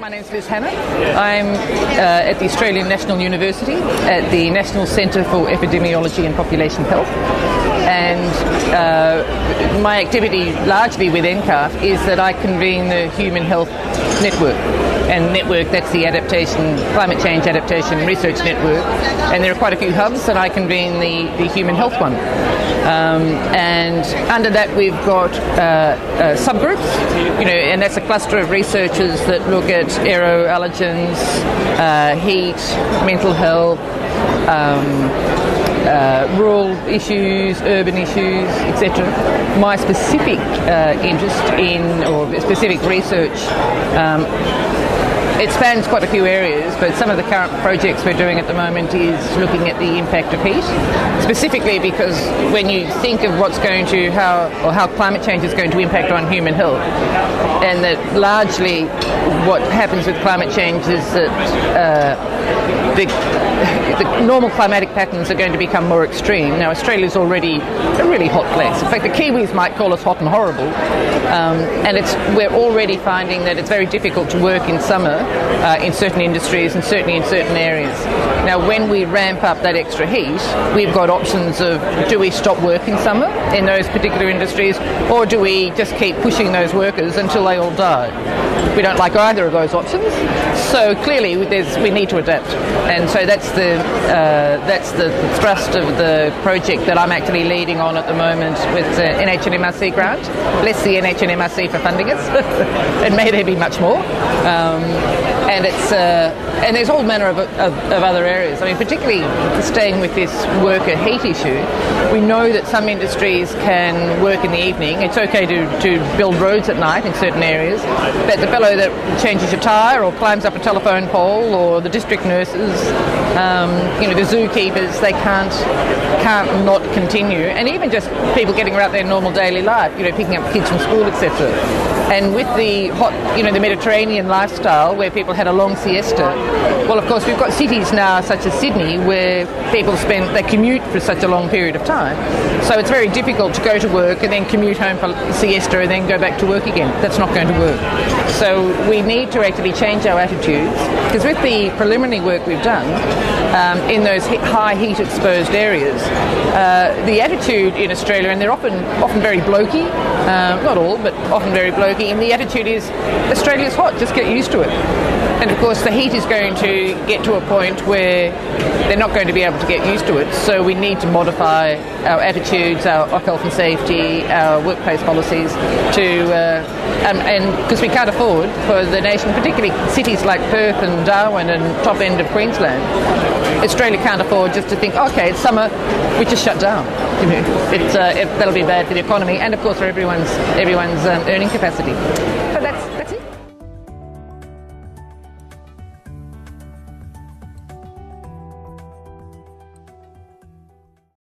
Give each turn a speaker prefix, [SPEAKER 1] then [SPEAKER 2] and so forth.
[SPEAKER 1] My name's Liz Hannah. I'm at the Australian National University at the National Centre for Epidemiology and Population Health. And my activity largely with NCCARF is that I convene the Human Health Network. And network, that's the Climate Change Adaptation Research Network. And there are quite a few hubs, and I convene the Human Health one. And under that we've got subgroups, and that's a cluster of researchers that look at aeroallergens, heat, mental health, rural issues, urban issues, etc. My specific interest or specific research it spans quite a few areas, but some of the current projects we're doing at the moment is looking at the impact of heat, specifically because when you think of how climate change is going to impact on human health, and that largely what happens with climate change is that the normal climatic patterns are going to become more extreme. Now, Australia's already a really hot place. In fact, the Kiwis might call us hot and horrible, and we're already finding that it's very difficult to work in summer in certain industries and certainly in certain areas. Now, when we ramp up that extra heat, we've got options of, do we stop work in summer in those particular industries, or do we just keep pushing those workers until they all die? We don't like either of those options, so clearly we need to adapt. And so that's the thrust of the project that I'm actually leading on at the moment with the NHNMRC grant. Bless the NHNMRC for funding us, and may there be much more. And there's all manner of other areas. I mean, particularly staying with this worker heat issue, we know that some industries can work in the evening. It's okay to build roads at night in certain areas, but the fellow that changes your tyre or climbs up a telephone pole, or the district nurses, the zookeepers, they can't not continue. And even just people getting about their normal daily life, picking up kids from school, etc. And with the hot, the Mediterranean lifestyle where people had a long siesta, well, of course, we've got cities now such as Sydney where people they commute for such a long period of time. So it's very difficult to go to work and then commute home for siesta and then go back to work again. That's not going to work. So we need to actually change our attitudes, because with the preliminary work we've done in those high heat exposed areas, the attitude in Australia, and they're often very blokey, not all, but often very blokey, and the attitude is, Australia's hot, just get used to it. And of course the heat is going to get to a point where they're not going to be able to get used to it, so we need to modify our attitudes, our health and safety, our workplace policies and because we can't afford for the nation, particularly cities like Perth and Darwin and top end of Queensland, Australia can't afford just to think, okay, it's summer, we just shut down. That'll be bad for the economy and of course for everyone's earning capacity. So that's it.